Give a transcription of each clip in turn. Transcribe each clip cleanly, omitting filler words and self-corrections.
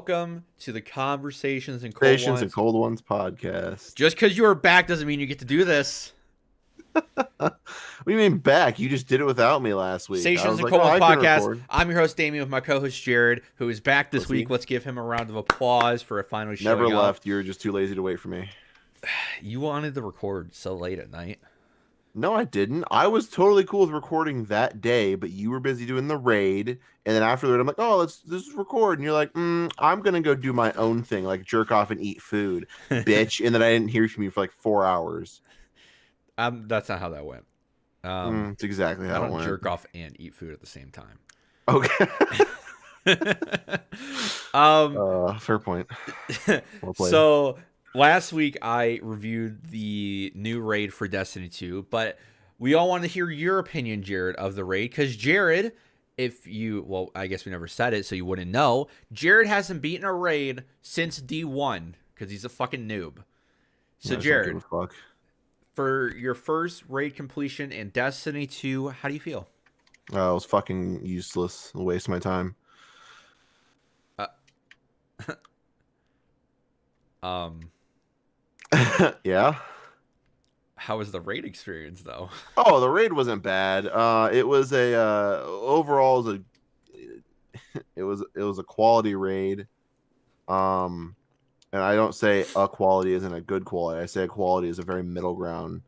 welcome to the Conversations and Cold Stations Ones. and Cold Ones podcast. Just because you are back doesn't mean you get to do this. What do you mean back? You just did it without me last week. I Stations was and like, Cold oh, Ones I can podcast. record. I'm your host, Damien, with my co-host, Jared, who is back this Pussy. week. Let's give him a round of applause for finally showing Never up. left. You were just too lazy to wait for me. You wanted to record so late at night. No, I didn't. I was totally cool with recording that day, but you were busy doing the raid. And then after that, I'm like, oh, let's record. And you're like, I'm going to go do my own thing, like jerk off and eat food, bitch. And then I didn't hear from you for like 4 hours. That's not how that went. It's exactly how I it don't went. jerk off and eat food at the same time. Okay. Fair point. Well played. So last week I reviewed the new raid for Destiny 2, but we all want to hear your opinion, Jared, of the raid. Because Jared, I guess we never said it, so you wouldn't know. Jared hasn't beaten a raid since D1 because he's a fucking noob. So Jared, for your first raid completion in Destiny 2, how do you feel? It was fucking useless. A waste of my time. Yeah. How was the raid experience though? Oh, the raid wasn't bad. It was overall it was a quality raid. And I don't say a quality isn't a good quality. I say a quality is a very middle ground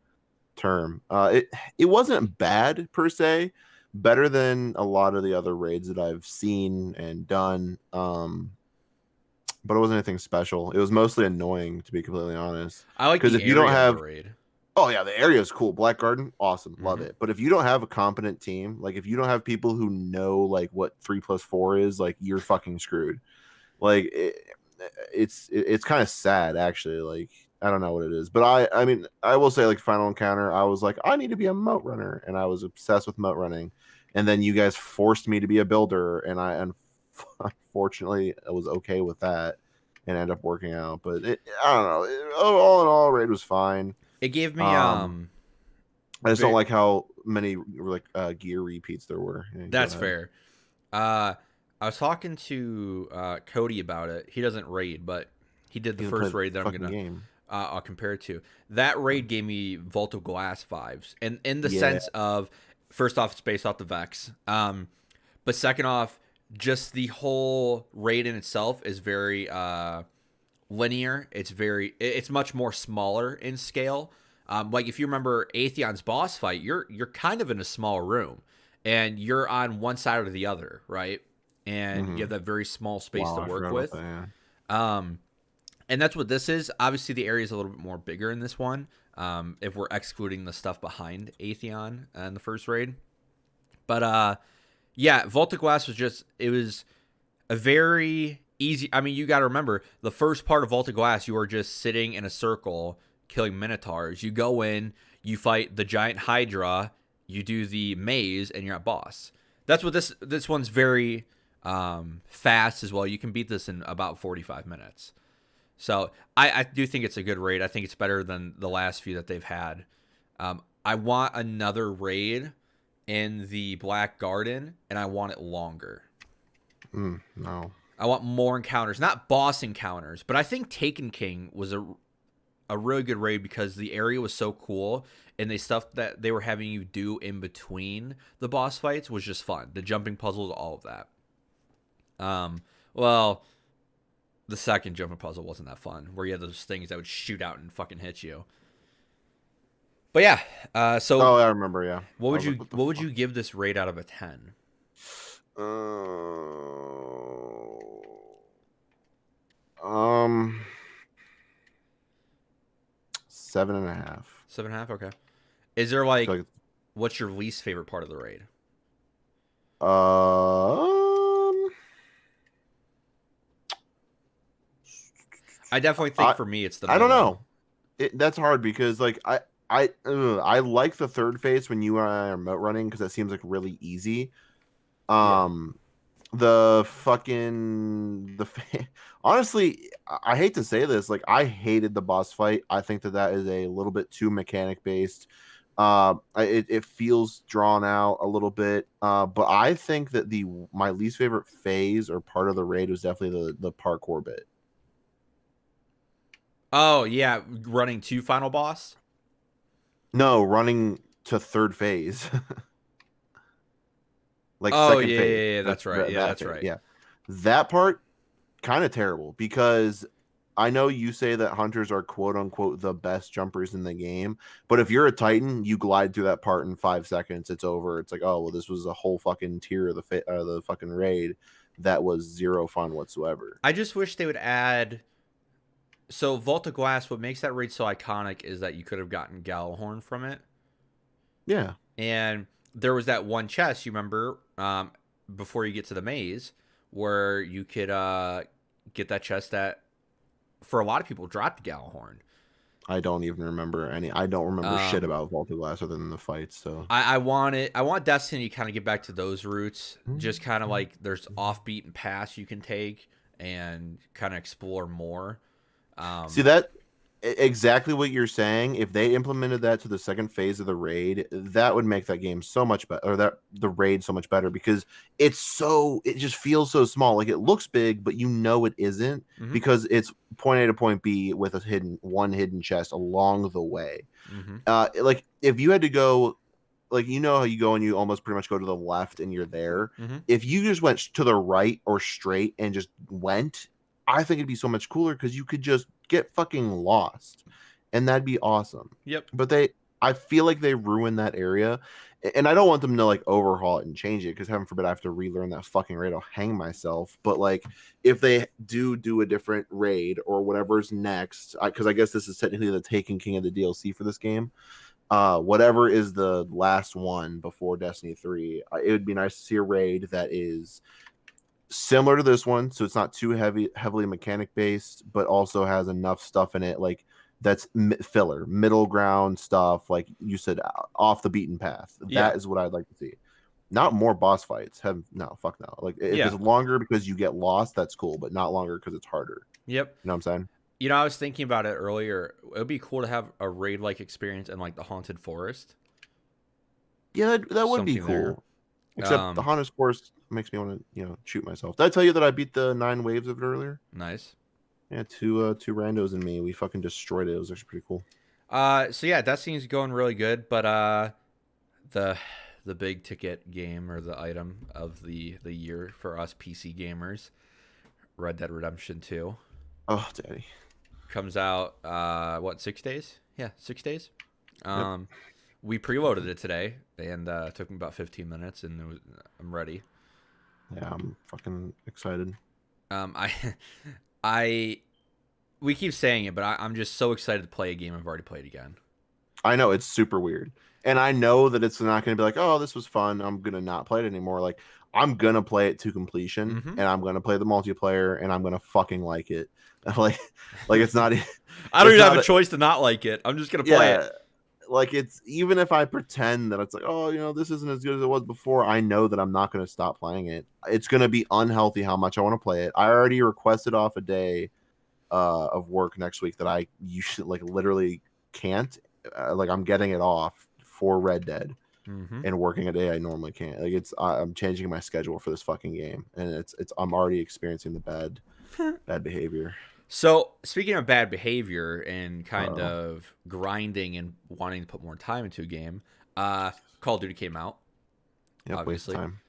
term. It wasn't bad per se. Better than a lot of the other raids that I've seen and done. But it wasn't anything special. It was mostly annoying, to be completely honest. I like because if you don't have the raid. Oh yeah, the area is cool. Black Garden, awesome, love it. But if you don't have a competent team, like if you don't have people who know like what 3+4 is, like you're fucking screwed. Like it's kind of sad actually. Like I don't know what it is, but I mean I will say like Final Encounter, I was like I need to be a moat runner, and I was obsessed with moat running, and then you guys forced me to be a builder, and unfortunately I was okay with that and ended up working out. But I don't know. All in all, raid was fine. It gave me I just don't like how many like gear repeats there were. That's fair. I was talking to Cody about it. He doesn't raid, but he did the first raid that I'm gonna I'll compare it to. That raid gave me Vault of Glass vibes, and in the sense of, first off, it's based off the Vex, but second off, just the whole raid in itself is very linear. It's much more smaller in scale. Like if you remember Atheon's boss fight, you're kind of in a small room and you're on one side or the other, right? And you have that very small space to work with. That, yeah. And that's what this is. Obviously the area is a little bit more bigger in this one. If we're excluding the stuff behind Atheon in the first raid. But yeah, Vault of Glass it was a very easy. I mean, you got to remember the first part of Vault of Glass, you are just sitting in a circle killing minotaurs. You go in, you fight the giant Hydra, you do the maze, and you're at boss. That's what this one's very fast as well. You can beat this in about 45 minutes. So I do think it's a good raid. I think it's better than the last few that they've had. I want another raid in the Black Garden, and I want it longer. No. I want more encounters, not boss encounters, but I think Taken King was a really good raid because the area was so cool, and the stuff that they were having you do in between the boss fights was just fun. The jumping puzzles, all of that. Well, the second jumping puzzle wasn't that fun, where you had those things that would shoot out and fucking hit you. But yeah, so I remember. Yeah. What would you give this raid out of a 10? 7.5. 7.5. Okay. Is there like what's your least favorite part of the raid? I definitely think for me it's the. I don't know. That's hard because like I like the third phase when you and I are moat running because that seems like really easy. Honestly, I hate to say this, like I hated the boss fight. I think that is a little bit too mechanic based. It feels drawn out a little bit. But I think that the my least favorite phase or part of the raid was definitely the parkour bit. Oh yeah, running to final boss. No, running to third phase, like Oh second yeah, phase, yeah, yeah, that's right. Yeah, that that's phase. right. Yeah, that part kind of terrible because I know you say that hunters are quote unquote the best jumpers in the game, but if you're a Titan, you glide through that part in 5 seconds. It's over. It's like, oh well, this was a whole fucking tier of the fucking raid that was zero fun whatsoever. I just wish they would add. So Volta Glass, what makes that raid so iconic is that you could have gotten Gallahorn from it, Yeah, and there was that one chest you remember before you get to the maze where you could get that chest that for a lot of people dropped Gallahorn. I don't even remember any. I don't remember shit Um, about Vaulted Glass other than the fights. So. I want it. I want Destiny to kind of get back to those roots. Just kind of like there's offbeat and paths you can take and kind of explore more. See Um, that exactly what you're saying. If they implemented that to the second phase of the raid, that would make that game so much better, or that the raid so much better because it just feels so small. Like it looks big, but you know it isn't mm-hmm, because it's point A to point B with a hidden chest along the way. mm-hmm, Like if you had to go, like you know how you go and you almost pretty much go to the left and you're there. mm-hmm. If you just went to the right or straight and just went, I think it'd be so much cooler because you could just get fucking lost, and that'd be awesome. Yep. But I feel like they ruined that area, and I don't want them to like overhaul it and change it because heaven forbid I have to relearn that fucking raid. I'll hang myself. But like if they do a different raid or whatever's next, because I guess this is technically the Taken King of the DLC for this game, whatever is the last one before Destiny 3, it would be nice to see a raid that is similar to this one, so it's not too heavily mechanic based, but also has enough stuff in it like that's filler, middle ground stuff, like you said, off the beaten path. Yeah. That is what I'd like to see. Not more boss fights. No, fuck no. Like if Yeah. it's longer because you get lost, that's cool, but not longer because it's harder. Yep. You know what I'm saying? You know, I was thinking about it earlier. It would be cool to have a raid like experience in like the haunted forest. Yeah, that would be Something there. cool. Except the Um, Honda's Force makes me want to, shoot myself. Did I tell you that I beat the 9 waves of it earlier? nice. Yeah, two randos and me. We fucking destroyed it. It was actually pretty cool. So yeah, Destiny's going really good, but the the big ticket game or the item of the year for us PC gamers, Red Dead Redemption 2 Oh, daddy. comes out what, 6 days? Yeah, 6 days. Yep. We preloaded it today and it took me about 15 minutes and I'm ready. Yeah, I'm fucking excited. I I we keep saying it, but I'm just so excited to play a game I've already played again. I know it's super weird. And I know that it's not going to be like, oh, this was fun. I'm going to not play it anymore. Like, I'm going to play it to completion Mm-hmm. and I'm going to play the multiplayer and I'm going to fucking like it. like, like it's not, I don't it's even have not a choice to not like it. I'm just gonna play it. yeah. Like it's even if I pretend that it's like, oh, this isn't as good as it was before, I know that I'm not going to stop playing it. It's going to be unhealthy how much I want to play it. I already requested off a day of work next week that I usually like literally can't. Like I'm getting it off for Red Dead Mm-hmm. and working a day I normally can't. Like I'm changing my schedule for this fucking game, and it's I'm already experiencing the bad behavior. So speaking of bad behavior and kind Uh-oh. of grinding and wanting to put more time into a game, Call of Duty came out. Yep, waste of Obviously, time.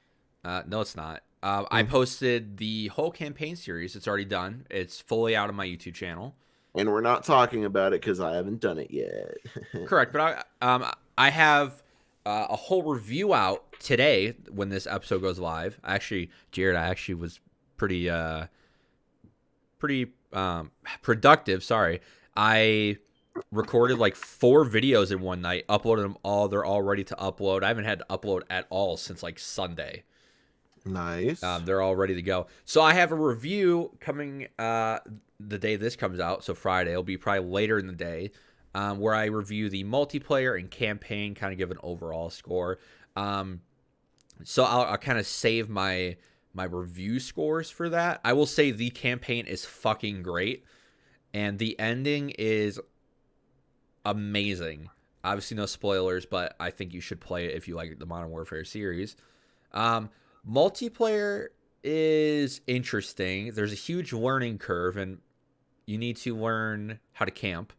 no, it's not. I Mm. posted the whole campaign series. It's already done. It's fully out on my YouTube channel. And we're not talking about it because I haven't done it yet. Correct, but I have a whole review out today when this episode goes live. Actually, Jared, I actually was pretty pretty productive. Sorry, I recorded like 4 videos in one night, uploaded them all. They're all ready to upload. I haven't had to upload at all since like Sunday. Nice. They're all ready to go. So I have a review coming the day this comes out. So Friday, it'll be probably later in the day, where I review the multiplayer and campaign, kind of give an overall score. So I'll kind of save my review scores for that. I will say the campaign is fucking great, and the ending is amazing. Obviously, no spoilers, but I think you should play it if you like the Modern Warfare series. Um, Multiplayer is interesting. There's a huge learning curve, and you need to learn how to camp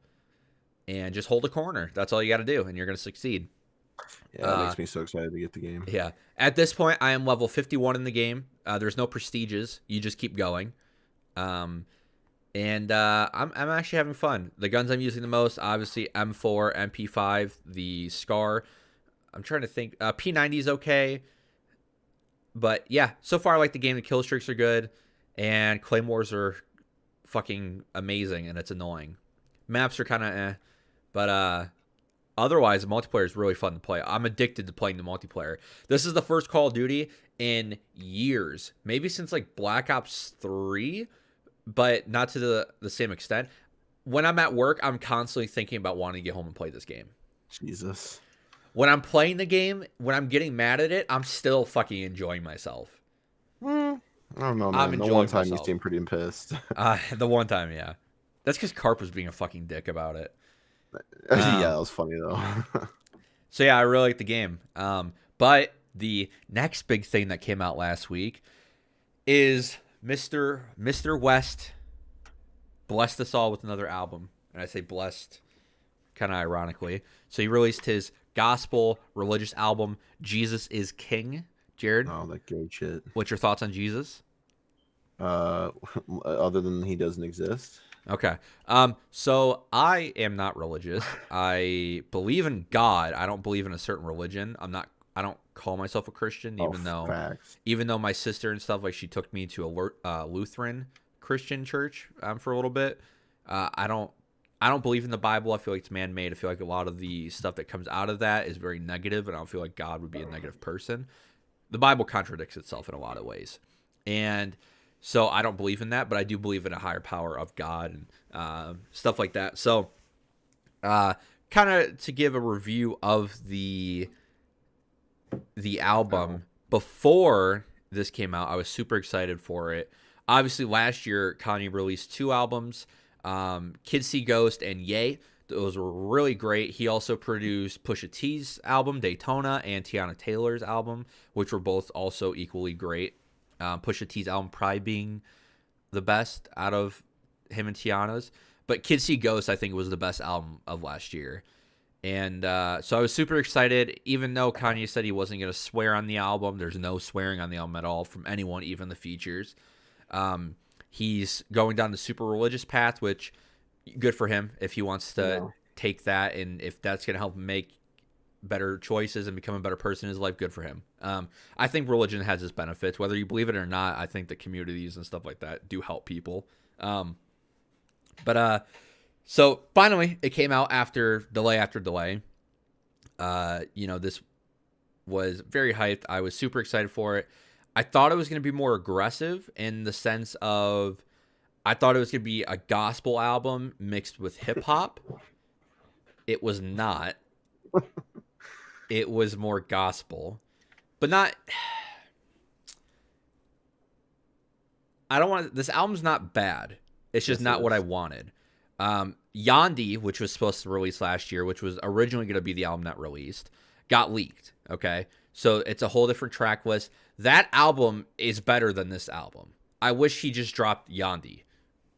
and just hold a corner. That's all you got to do, and you're going to succeed. Yeah, it Uh, makes me so excited to get the game. yeah. At this point, I am level 51 in the game. There's no prestiges. You just keep going. Um, and I'm actually having fun. The guns I'm using the most, obviously M4, MP5, the Scar. I'm trying to think. P90 is okay, but yeah, so far I like the game. The kill streaks are good, and claymores are fucking amazing, and it's annoying. Maps are kind of but otherwise, the multiplayer is really fun to play. I'm addicted to playing the multiplayer. This is the first Call of Duty in years, maybe since like Black Ops 3, but not to the same extent. When I'm at work, I'm constantly thinking about wanting to get home and play this game. Jesus. When I'm playing the game, when I'm getting mad at it, I'm still fucking enjoying myself. I don't know, I'm man. The one enjoying time you myself. seemed pretty pissed. The one time, yeah. That's because Carp was being a fucking dick about it. Yeah, that was funny though. So yeah, I really like the game. But the next big thing that came out last week is Mr. West blessed us all with another album, and I say blessed kind of ironically. So he released his gospel religious album, Jesus is King. Jared, Oh, that gay shit. what's your thoughts on Jesus? Uh, other than he doesn't exist. Okay. So I am not religious. I believe in God. I don't believe in a certain religion. I don't call myself a Christian, Oh, facts. even though my sister and stuff, like, she took me to a Lutheran Christian church for a little bit. I don't believe in the Bible. I feel like it's man-made. I feel like a lot of the stuff that comes out of that is very negative, and I don't feel like God would be a negative person. The Bible contradicts itself in a lot of ways. And so I don't believe in that, but I do believe in a higher power of God and stuff like that. So kind of to give a review of the album before this came out, I was super excited for it. Obviously, last year, Kanye released 2 albums, Kids See Ghost and Yay. Those were really great. He also produced Pusha T's album, Daytona, and Tiana Taylor's album, which were both also equally great. Pusha T's album probably being the best out of him and Tiana's. But Kids See Ghost, I think, was the best album of last year. And so I was super excited, even though Kanye said he wasn't going to swear on the album. There's no swearing on the album at all from anyone, even the features. He's going down the super religious path, which good for him if he wants to take that, and if that's going to help him make better choices and become a better person in his life, good for him. I think religion has its benefits, whether you believe it or not. I think the communities and stuff like that do help people. So finally it came out after delay after delay. This was very hyped. I was super excited for it. I thought it was going to be more aggressive in the sense of I thought it was going to be a gospel album mixed with hip hop. It was not. It was more gospel, but not. I don't want. This album's not bad. It's just not what I wanted. Yandi, which was supposed to release last year, which was originally going to be the album that released, got leaked. Okay, so it's a whole different track list. That album is better than this album. I wish he just dropped Yandi.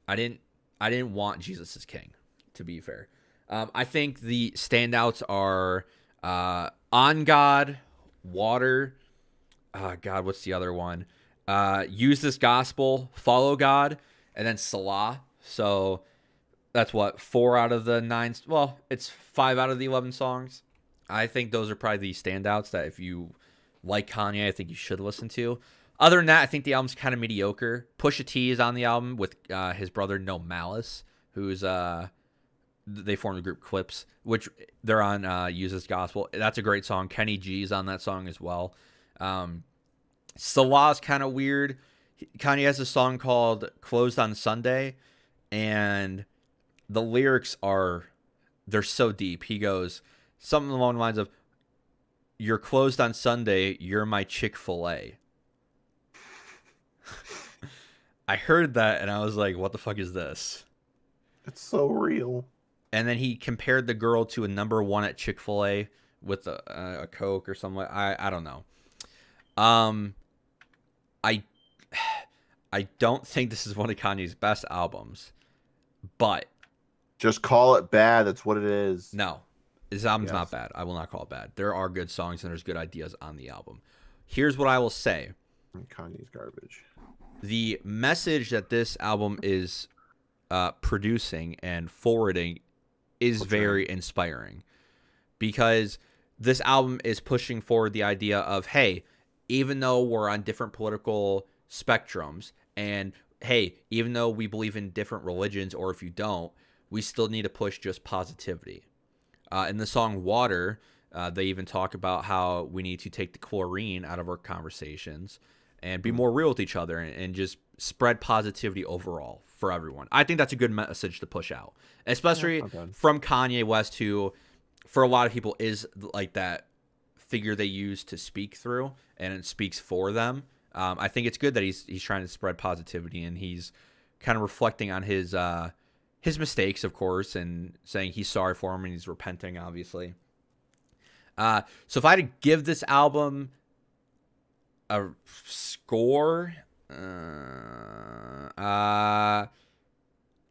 I didn't want Jesus is King, to be fair. I think the standouts are On God, Water. God, what's the other one? Use This Gospel, Follow God, and then Salah. So that's what, 4 out of the 9. Well, it's 5 out of the 11 songs. I think those are probably the standouts that if you like Kanye, I think you should listen to. Other than that, I think the album's kind of mediocre. Pusha T is on the album with his brother No Malice, who's they formed the group Clips, which they're on Use This Gospel. That's a great song. Kenny G's on that song as well. Salah's kind of weird. Kanye has a song called Closed on Sunday, and the lyrics they're so deep. He goes something along the lines of, "You're closed on Sunday, you're my Chick-fil-A." I heard that and I was like, what the fuck is this? It's so real. And then he compared the girl to a number one at Chick-fil-A with a Coke or something. I don't know. I I don't think this is one of Kanye's best albums, but Just call it bad. That's what it is. no, this album's not Yes. bad. I will not call it bad. There are good songs and there's good ideas on the album. Here's what I will say. Kanye's garbage. The message that this album is producing and forwarding is very inspiring, because this album is pushing forward the idea of, hey, even though we're on different political spectrums, and hey, even though we believe in different religions, or if you don't, we still need to push just positivity. In the song Water, they even talk about how we need to take the chlorine out of our conversations and be more real with each other, and just spread positivity overall for everyone. I think that's a good message to push out, especially from Kanye West, who for a lot of people is like that figure they use to speak through, and it speaks for them. I think it's good that he's trying to spread positivity, and he's kind of reflecting on his mistakes, of course, and saying he's sorry for him and he's repenting, obviously. So if I had to give this album a score, I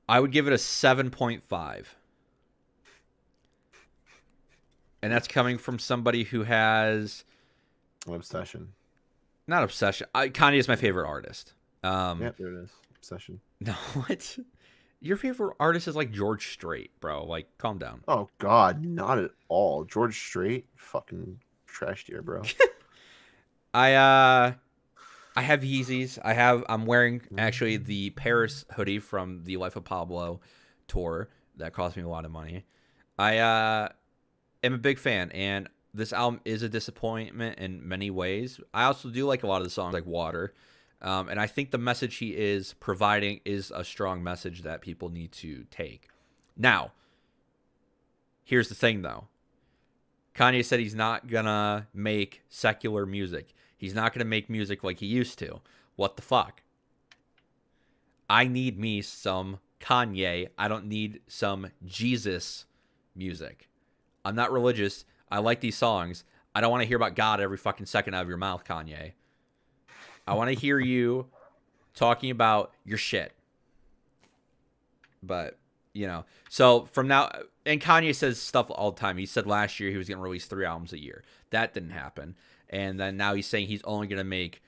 would give it a 7.5. And that's coming from somebody who has An obsession. Not obsession. Kanye is my favorite artist. Yeah, there it is. Obsession. No, what? Your favorite artist is like George Strait, bro. Like, calm down. Oh God, not at all. George Strait, fucking trash tier, bro. I have Yeezys. I'm wearing actually the Paris hoodie from the Life of Pablo tour that cost me a lot of money. I am a big fan, and this album is a disappointment in many ways. I also do like a lot of the songs, like Water. And I think the message he is providing is a strong message that people need to take. Now, here's the thing, though. Kanye said he's not going to make secular music. He's not going to make music like he used to. What the fuck? I need me some Kanye. I don't need some Jesus music. I'm not religious. I like these songs. I don't want to hear about God every fucking second out of your mouth, Kanye. I want to hear you talking about your shit. But, so from now, and Kanye says stuff all the time. He said last year he was going to release 3 albums a year. That didn't happen. And then now he's saying he's only going to make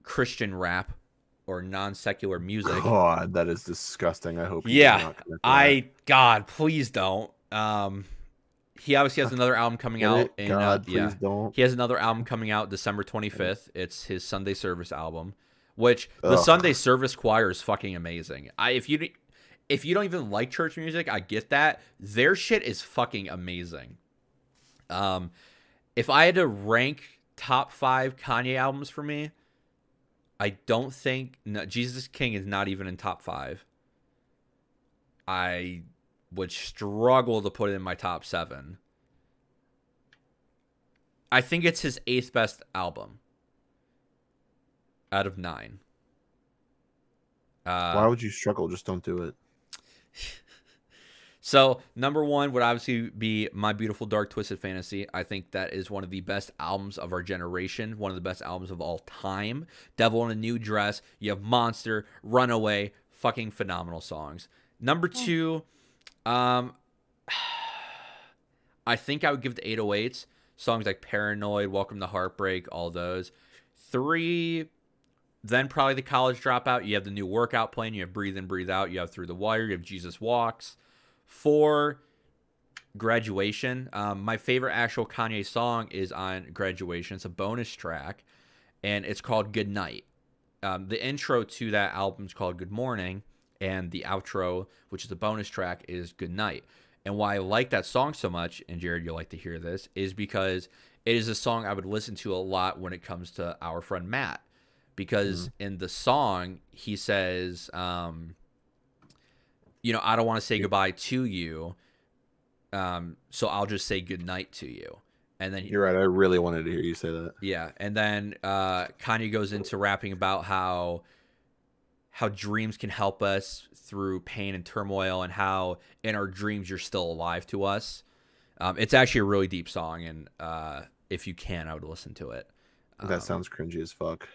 Christian rap or non-secular music. God, that is disgusting. I hope. God, please don't. He obviously has another album coming out. Please don't. He has another album coming out December 25th. It's his Sunday Service album, which the Sunday Service choir is fucking amazing. If you don't even like church music, I get that. Their shit is fucking amazing. If I had to rank top 5 Kanye albums for me, I don't think Jesus King is not even in top 5. I would struggle to put it in my top 7. I think it's his 8th best album out of 9. Why would you struggle? Just don't do it. So, number 1 would obviously be My Beautiful Dark Twisted Fantasy. I think that is one of the best albums of our generation, one of the best albums of all time. Devil in a New Dress, you have Monster, Runaway, fucking phenomenal songs. Number 2, I think I would give the 808s. Songs like Paranoid, Welcome to Heartbreak, all those. 3, then probably The College Dropout. You have the new Workout Plan. You have Breathe In, Breathe Out. You have Through the Wire. You have Jesus Walks. 4, Graduation. My favorite actual Kanye song is on Graduation. It's a bonus track, and it's called Good Night. The intro to that album is called Good Morning, and the outro, which is a bonus track, is Good Night. And why I like that song so much, and Jared, you'll like to hear this, is because it is a song I would listen to a lot when it comes to our friend Matt. Because in the song, he says, I don't want to say goodbye to you, so I'll just say good night to you. And then You're right. I really wanted to hear you say that. Yeah, and then Kanye goes into rapping about how how dreams can help us through pain and turmoil, and how in our dreams you're still alive to us. It's actually a really deep song, and if you can, I would listen to it. That sounds cringy as fuck.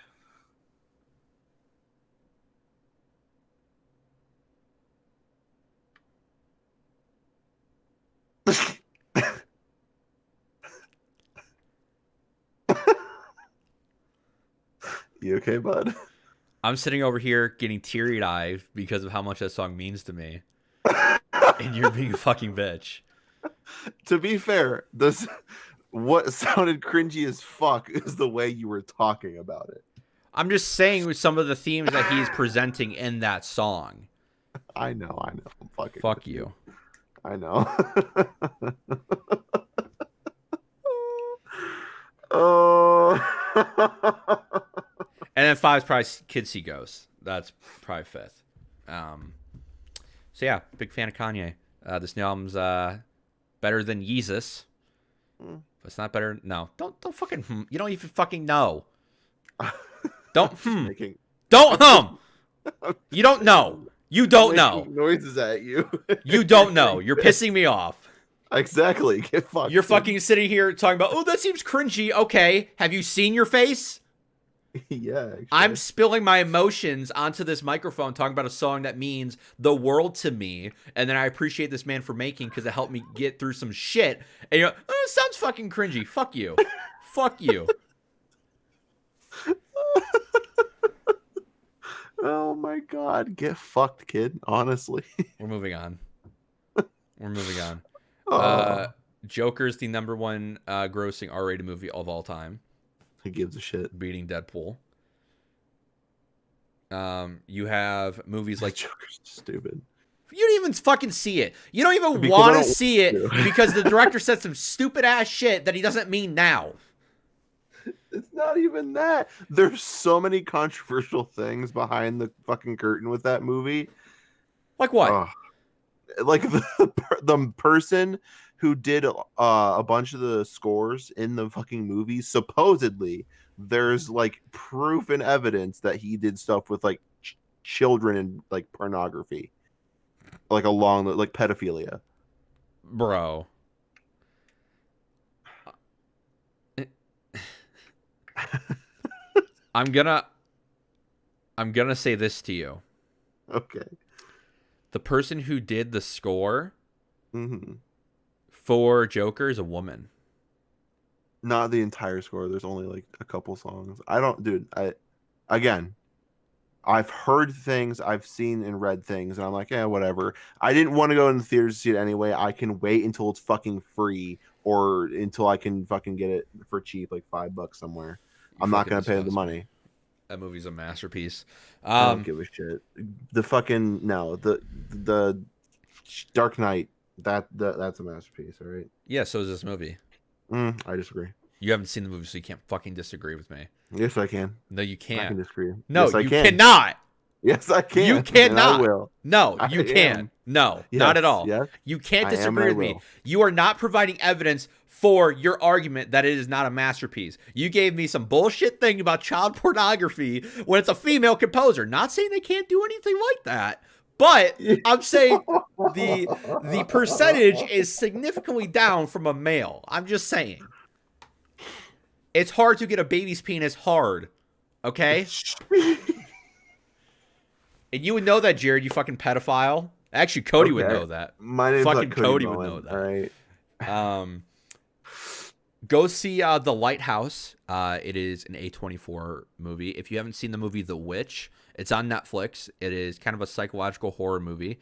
You okay, bud? I'm sitting over here getting teary-eyed because of how much that song means to me, and you're being a fucking bitch. To be fair, what sounded cringy as fuck is the way you were talking about it. I'm just saying with some of the themes that he's presenting in that song. I know. I'm fucking Fuck you. I know. Oh. And then 5 is probably Kids See Ghosts. That's probably 5th. So yeah, big fan of Kanye. This new album's better than Yeezus. But it's not better. No, don't fucking. You don't even fucking know. Don't Don't You don't know. You don't know. Noises at you. You don't know. You're pissing me off. Exactly. Get fucked. You're fucking sitting here talking about, oh, that seems cringy. Okay, have you seen your face? Yeah. Actually. I'm spilling my emotions onto this microphone talking about a song that means the world to me, and then I appreciate this man for making because it helped me get through some shit. And you're like, oh, it sounds fucking cringy. Fuck you. Fuck you. Oh my god. Get fucked, kid. Honestly. We're moving on. Oh. Joker's the #1 grossing R-rated movie of all time. Who gives a shit? Beating Deadpool. You have movies like Joker's stupid. You don't even fucking see it. You don't even want to see it because the director said some stupid ass shit that he doesn't mean now. It's not even that. There's so many controversial things behind the fucking curtain with that movie. Like what? Like the person who did a bunch of the scores in the fucking movie, supposedly there's like proof and evidence that he did stuff with like children and like pornography, like along like pedophilia. Bro. I'm gonna say this to you. Okay. The person who did the score for Joker is a woman. Not the entire score. There's only like a couple songs. I've heard things, I've seen and read things, and I'm like, yeah, whatever. I didn't want to go in the theaters to see it anyway. I can wait until it's fucking free or until I can fucking get it for cheap, like $5 somewhere. I'm not gonna pay the money. That movie's a masterpiece. I don't give a shit. The fucking the Dark Knight. That's a masterpiece. All right. Yeah. So is this movie. I disagree. You haven't seen the movie, so you can't fucking disagree with me. Yes, I can. No, you can't. I can disagree. No, yes, you cannot. Yes, I can. You cannot. I will. No, you can't. No, yes, not at all. Yes, you can't I disagree with me. You are not providing evidence for your argument that it is not a masterpiece. You gave me some bullshit thing about child pornography when it's a female composer. Not saying they can't do anything like that, but I'm saying the percentage is significantly down from a male. I'm just saying. It's hard to get a baby's penis hard, okay? And you would know that, Jared, you fucking pedophile. Actually, Cody would know that. My name's fucking Cody would know that. All right. Go see The Lighthouse. It is an A24 movie. If you haven't seen the movie The Witch, it's on Netflix. It is kind of a psychological horror movie.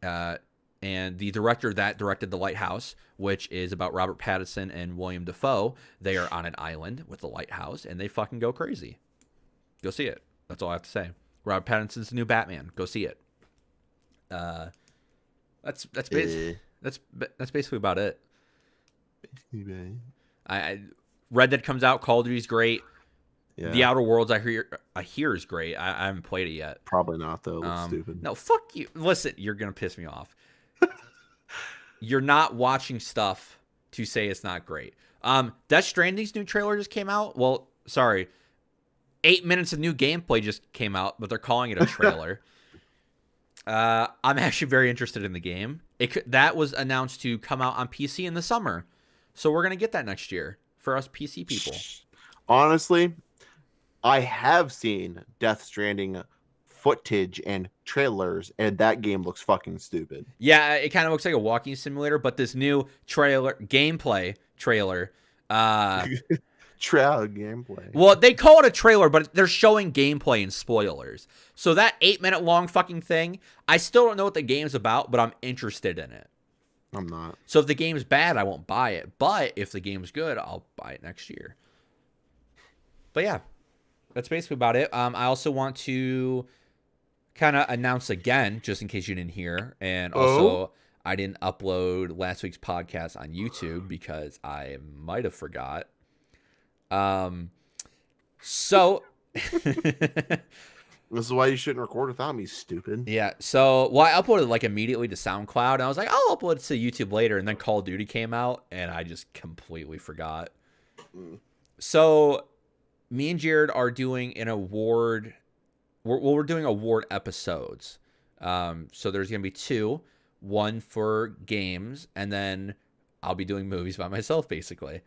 And the director that directed The Lighthouse, which is about Robert Pattinson and William Dafoe, they are on an island with the lighthouse, and they fucking go crazy. Go see it. That's all I have to say. Robert Pattinson's the new Batman. Go see it. That's basically about it. Red Dead comes out. Call of Duty's great. Yeah. The Outer Worlds I hear is great. I haven't played it yet. Probably not though. It's stupid. No, fuck you. Listen, you're gonna piss me off. You're not watching stuff to say it's not great. Death Stranding's new trailer just came out. Well, sorry. 8 minutes of new gameplay just came out, but they're calling it a trailer. I'm actually very interested in the game. That was announced to come out on PC in the summer, so we're gonna get that next year for us PC people. Honestly, I have seen Death Stranding footage and trailers, and that game looks fucking stupid. Yeah, it kind of looks like a walking simulator, but this new gameplay trailer. Trial gameplay. Well, they call it a trailer, but they're showing gameplay and spoilers. So that 8 minute long fucking thing, I still don't know what the game's about, but I'm interested in it. I'm not. So if the game's bad, I won't buy it. But if the game's good, I'll buy it next year. But yeah, that's basically about it. I also want to kind of announce again, just in case you didn't hear, and also I didn't upload last week's podcast on YouTube because I might have forgot. So this is why you shouldn't record without me, stupid. Yeah. So, I uploaded like immediately to SoundCloud, and I was like, I'll upload it to YouTube later. And then Call of Duty came out, and I just completely forgot. So, me and Jarod are doing an award. We're doing award episodes. So there's gonna be two, one for games, and then I'll be doing movies by myself, basically.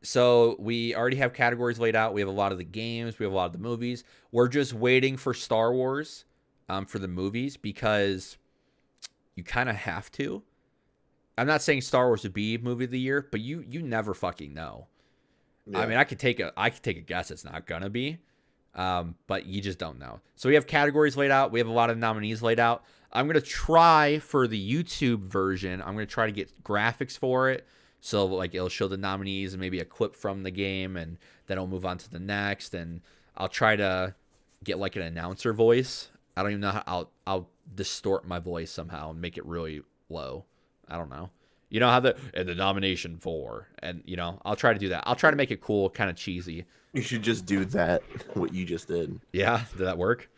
So we already have categories laid out. We have a lot of the games. We have a lot of the movies. We're just waiting for Star Wars for the movies because you kind of have to. I'm not saying Star Wars would be movie of the year, but you never fucking know. Yeah. I mean, I could take a guess it's not gonna be, but you just don't know. So we have categories laid out. We have a lot of nominees laid out. I'm gonna try for the YouTube version. I'm gonna try to get graphics for it. So, like, it'll show the nominees and maybe a clip from the game, and then I'll move on to the next, and I'll try to get, like, an announcer voice. I don't even know how I'll distort my voice somehow and make it really low. I don't know. You know how the nomination for, and, you know, I'll try to do that. I'll try to make it cool, kind of cheesy. You should just do that, what you just did. Yeah? Did that work?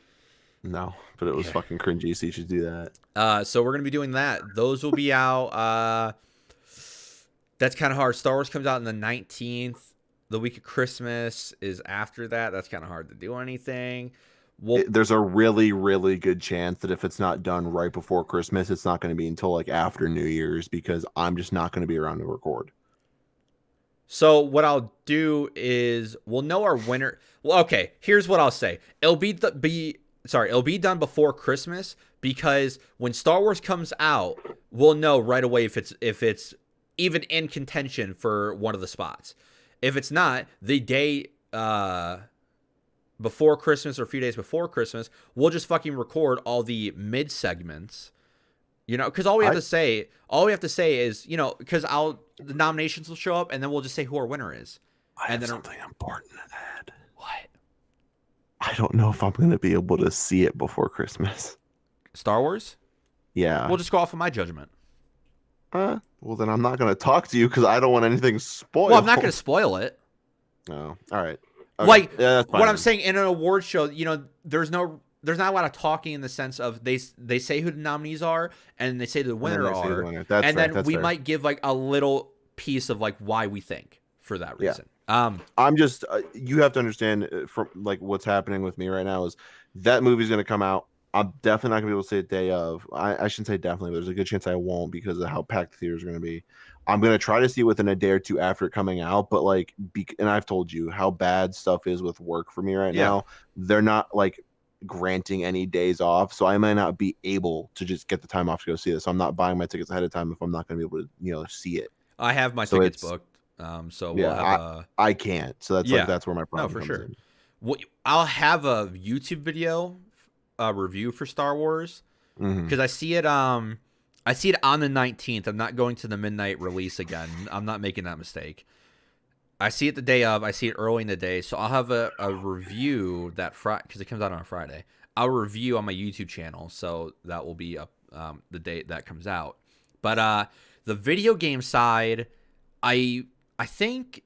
No, but it was fucking cringy, so you should do that. So we're going to be doing that. Those will be out, that's kind of hard. Star Wars comes out on the 19th. The week of Christmas is after that. That's kind of hard to do anything. There's a really, really good chance that if it's not done right before Christmas, it's not going to be until like after New Year's because I'm just not going to be around to record. So what I'll do is we'll know our winner. Well, okay, here's what I'll say. It'll be done before Christmas because when Star Wars comes out, we'll know right away if it's even in contention for one of the spots. If it's not, the day before Christmas or a few days before Christmas, we'll just fucking record all the mid segments. You know, because all we have to say is, you know, because the nominations will show up, and then we'll just say who our winner is. I have something important to add. What? I don't know if I'm going to be able to see it before Christmas. Star Wars? Yeah. We'll just go off of my judgment. Well, then I'm not going to talk to you because I don't want anything spoiled. Well, I'm not going to spoil it. No. All right. Okay. Like, yeah, what I'm saying, in an award show, you know, there's not a lot of talking in the sense of they say who the nominees are and they say the winner are. And then we might give like a little piece of like why we think for that reason. Yeah. I'm just you have to understand from like what's happening with me right now is that movie's going to come out. I'm definitely not going to be able to say it day of. I shouldn't say definitely, but there's a good chance I won't because of how packed the theaters are going to be. I'm going to try to see it within a day or two after it coming out, but like, and I've told you how bad stuff is with work for me right now. They're not like granting any days off, so I might not be able to just get the time off to go see this. So I'm not buying my tickets ahead of time if I'm not going to be able to, you know, see it. I have my tickets booked, so we'll have I can't. So that's like that's where my problem comes in. Well, I'll have a YouTube video review for Star Wars because I see it on the 19th. I'm not going to the midnight release again. I'm not making that mistake. I see it the day of. I see it early in the day, so I'll have a review that Friday because it comes out on a Friday. I'll review on my YouTube channel, so that will be up the date that comes out. But the video game side, I think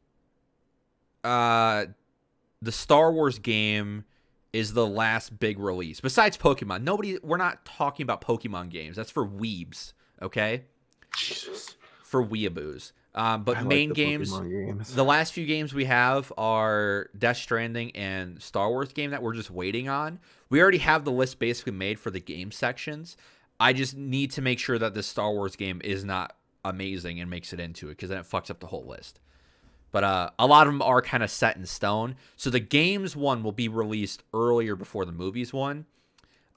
the Star Wars game is the last big release besides Pokemon. We're not talking about Pokemon games. That's for weebs, okay? Jesus. for weeaboos. But I like main the games, Pokemon games. the last few games we have are Death Stranding and Star Wars game that we're just waiting on. We already have the list basically made for the game sections. I just need to make sure that this Star Wars game is not amazing and makes it into it, because then it fucks up the whole list. But a lot of them are kind of set in stone. So the games one will be released earlier before the movies one.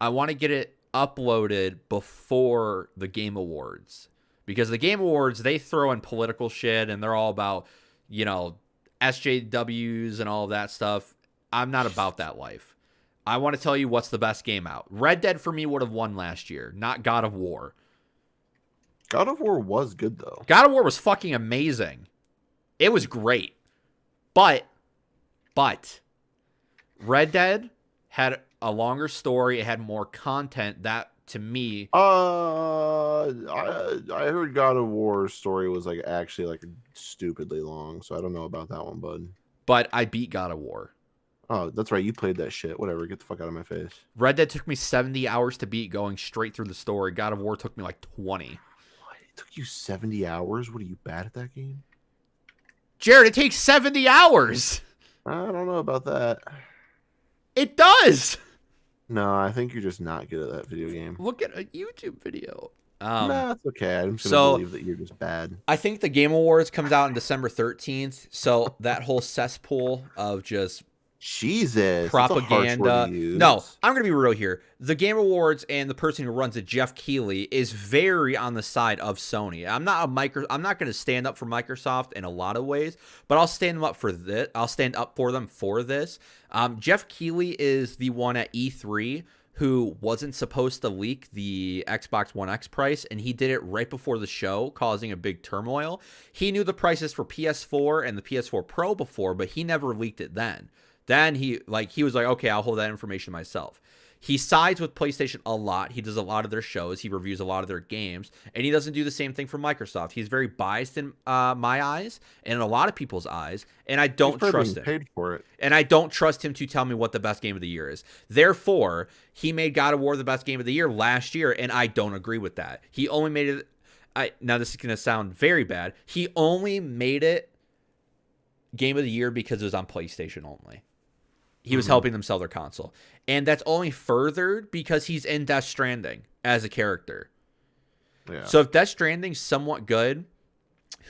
I want to get it uploaded before the Game Awards, because the Game Awards, they throw in political shit and they're all about, SJWs and all of that stuff. I'm not about that life. I want to tell you what's the best game out. Red Dead for me would have won last year, not God of War. God of War was good though. God of War was fucking amazing. It was great. But Red Dead had a longer story. It had more content. That, to me, I heard God of War's story was actually stupidly long, so I don't know about that one, bud. but I beat God of War. Oh, that's right. You played that shit. Whatever. Get the fuck out of my face. Red Dead took me 70 hours to beat, going straight through the story. God of War took me like 20. What? It took you 70 hours? What, are you bad at that game? Jarod, it takes 70 hours. I don't know about that. It does. No, I think you're just not good at that video game. Look at a YouTube video. Nah, it's okay. I'm just going to believe that you're just bad. I think the Game Awards comes out on December 13th. So that whole cesspool of just Jesus, propaganda. No, I'm going to be real here. The Game Awards and the person who runs it, Jeff Keighley, is very on the side of Sony. I'm not going to stand up for Microsoft in a lot of ways, but I'll stand them up for this. I'll stand up for them for this. Jeff Keighley is the one at E3 who wasn't supposed to leak the Xbox One X price, and he did it right before the show, causing a big turmoil. He knew the prices for PS4 and the PS4 Pro before, but he never leaked it then. Then he was like, okay, I'll hold that information myself. He sides with PlayStation a lot. He does a lot of their shows. He reviews a lot of their games. And he doesn't do the same thing for Microsoft. He's very biased in my eyes and in a lot of people's eyes. And I don't trust him. Paid for it. And I don't trust him to tell me what the best game of the year is. Therefore, he made God of War the best game of the year last year, and I don't agree with that. He only made it... now, this is going to sound very bad. He only made it game of the year because it was on PlayStation only. He was helping them sell their console. And that's only furthered because he's in Death Stranding as a character. Yeah. So if Death Stranding's somewhat good,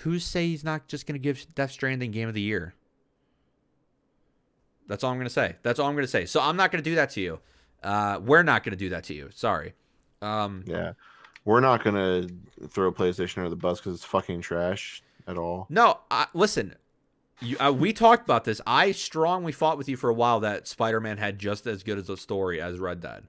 who's say he's not just going to give Death Stranding Game of the Year? That's all I'm going to say. That's all I'm going to say. So I'm not going to do that to you. We're not going to do that to you. Sorry. Yeah. We're not going to throw PlayStation under the bus because it's fucking trash at all. No, listen. We talked about this. I strongly fought with you for a while that Spider-Man had just as good as a story as Red Dead.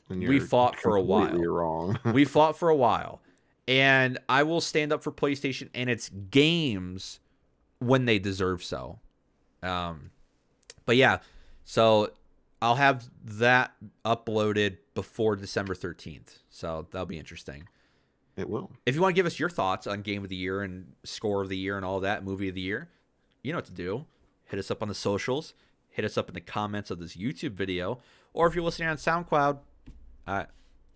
We fought for a while. You're wrong. We fought for a while. And I will stand up for PlayStation and its games when they deserve so. But yeah, so I'll have that uploaded before December 13th. So that'll be interesting. It will. If you want to give us your thoughts on Game of the Year and Score of the Year and all that, Movie of the Year, you know what to do. Hit us up on the socials. Hit us up in the comments of this YouTube video. Or if you're listening on SoundCloud, I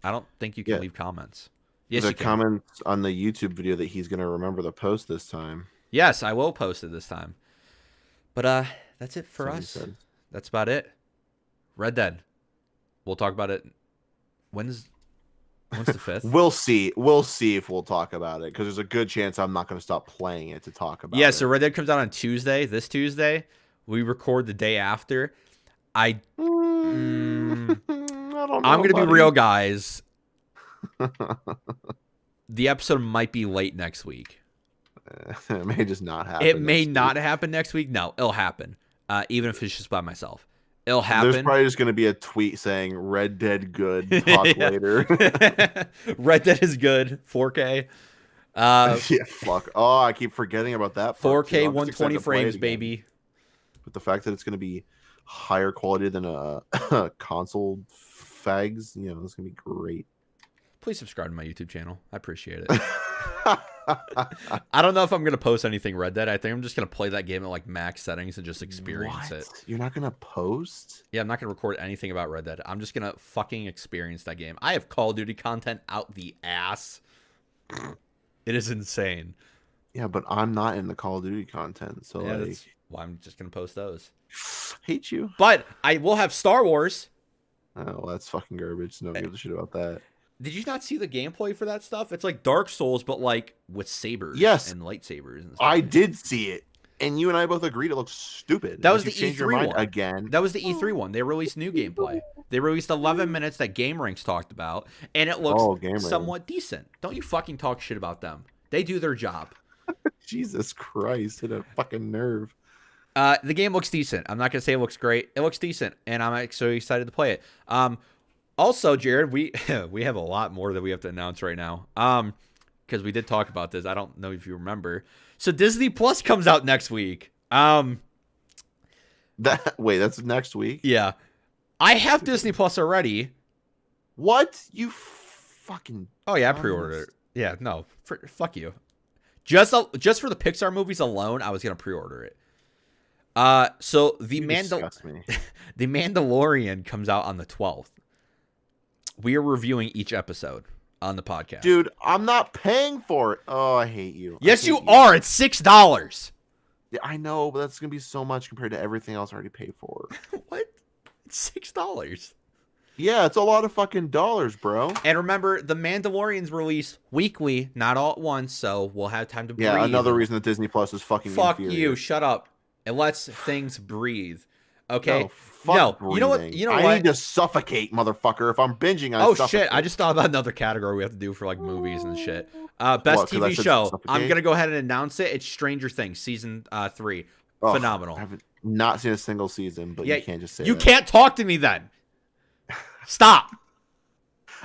don't think you can leave comments. Yes, the you can. comments on the YouTube video that he's going to remember to post this time. Yes, I will post it this time. But that's it for us. That's about it. Red Dead. We'll talk about it. When's the 5th? We'll see. We'll see if we'll talk about it, because there's a good chance I'm not going to stop playing it to talk about it. Yeah, so Red Dead comes out on Tuesday, this Tuesday. We record the day after. I don't know, I'm going to be real, guys. The episode might be late next week. It may just not happen. It may not happen next week. No, it'll happen. Even if it's just by myself. It'll happen. There's probably just going to be a tweet saying Red Dead good, talk later. Red Dead is good, 4K. Yeah, fuck. Oh, I keep forgetting about that. 4K, 120 frames, baby. But the fact that it's going to be higher quality than a console fags, it's going to be great. Please subscribe to my YouTube channel. I appreciate it. I don't know if I'm going to post anything Red Dead. I think I'm just going to play that game at max settings and just experience it. You're not going to post? Yeah, I'm not going to record anything about Red Dead. I'm just going to fucking experience that game. I have Call of Duty content out the ass. It is insane. Yeah, but I'm not in the Call of Duty content, so Yeah, like, that's why I'm just gonna post those. hate you. But I will have Star Wars. Oh, well, that's fucking garbage. No one gives a shit about that. Did you not see the gameplay for that stuff? It's like Dark Souls, but like with sabers Yes, and lightsabers and stuff. I did see it, and you and I both agreed it looks stupid. That was Unless the you changed your E3 mind one. again. That was the E3 one. They released new gameplay. They released 11 minutes that Game Ranks talked about, and it looks Game somewhat decent. Don't you fucking talk shit about them. They do their job. Jesus Christ, hit a fucking nerve. The game looks decent. I'm not gonna say it looks great. It looks decent, and I'm so excited to play it. Also, Jared, we we have a lot more that we have to announce right now. Because we did talk about this. I don't know if you remember. So Disney Plus comes out next week. That's next week. Yeah, I have Disney Plus already. What you fucking? Oh yeah, I pre-ordered it. Yeah, no, fuck you. Just for the Pixar movies alone, I was gonna pre-order it. So the the Mandalorian comes out on the 12th. We are reviewing each episode on the podcast. Dude, I'm not paying for it. Oh, I hate you. Yes, you are. It's $6. Yeah, I know, but that's gonna be so much compared to everything else I already paid for. What? It's $6. Yeah, it's a lot of fucking dollars, bro. And remember, the Mandalorian's release weekly, not all at once, so we'll have time to breathe. Yeah, another reason that Disney Plus is fucking Fuck inferior. you. Shut up. It lets things breathe. Okay. No, fuck you know what? breathing. You know I what? need to suffocate, motherfucker. If I'm binging, I Oh suffocate. shit! I just thought about another category we have to do for like movies and shit. Best What, 'cause I TV said show. suffocate? I'm gonna go ahead and announce it. It's Stranger Things season 3. Ugh, Phenomenal. I haven't not seen a single season, but you can't just say you that. can't talk to me then. Stop.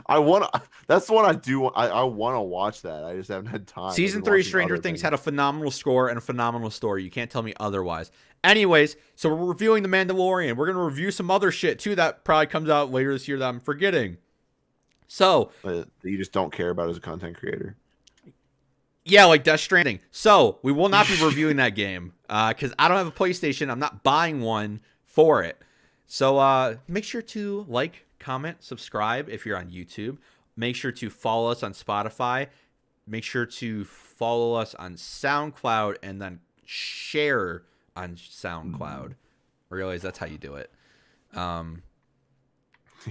I want to. That's the one I do. I want to watch that. I just haven't had time. Season 3 Stranger Things had a phenomenal score and a phenomenal story. You can't tell me otherwise. Anyways, so we're reviewing The Mandalorian. We're gonna review some other shit too that probably comes out later this year that I'm forgetting. So you just don't care about as a content creator. yeah, like Death Stranding. So we will not be reviewing that game because I don't have a PlayStation. I'm not buying one for it. So make sure to like, comment, subscribe if you're on YouTube. Make sure to follow us on Spotify. Make sure to follow us on SoundCloud and then share on SoundCloud. I realize that's how you do it.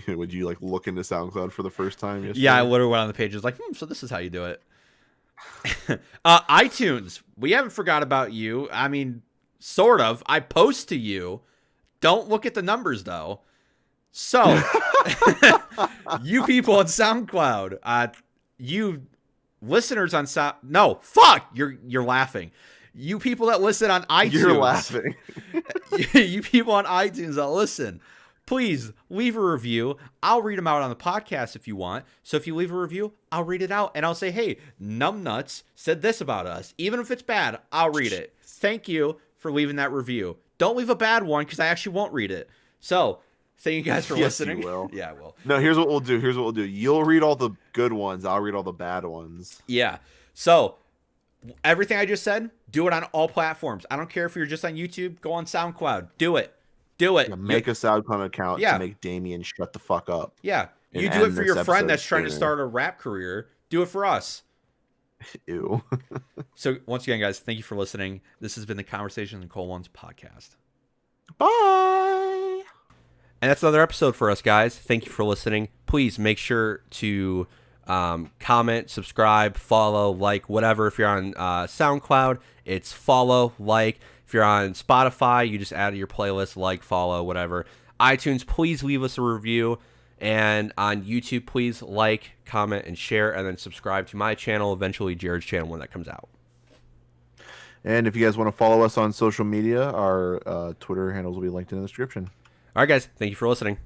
Would you like look into SoundCloud for the first time yesterday? Yeah, I literally went on the page. It's like, so this is how you do it. iTunes. We haven't forgot about you. I mean, sort of. I post to you. Don't look at the numbers though. So, you people on SoundCloud, you listeners on no, fuck, you're laughing. You people that listen on iTunes, You're laughing. you people on iTunes that listen, please leave a review. I'll read them out on the podcast if you want. So if you leave a review, I'll read it out and I'll say, hey, Numbnuts said this about us. Even if it's bad, I'll read it. Thank you for leaving that review. Don't leave a bad one because I actually won't read it. So thank you guys for listening. You will. Yeah, I will. No, here's what we'll do. You'll read all the good ones. I'll read all the bad ones. Yeah. So everything I just said, do it on all platforms. I don't care if you're just on YouTube. Go on SoundCloud. Do it. Yeah, make a SoundCloud account to make Damien shut the fuck up. Yeah. You do it for your friend that's trying to start a rap career. Do it for us. Ew. So once again, guys, thank you for listening. This has been the Conversations in Cold Ones podcast. Bye. And that's another episode for us, guys. Thank you for listening. Please make sure to comment, subscribe, follow, like, whatever. If you're on SoundCloud, it's follow, like. If you're on Spotify, you just add to your playlist, like, follow, whatever. iTunes, please leave us a review. And on YouTube, please like, comment, and share, and then subscribe to my channel, eventually Jared's channel when that comes out. And if you guys want to follow us on social media, our Twitter handles will be linked in the description. All right, guys. Thank you for listening.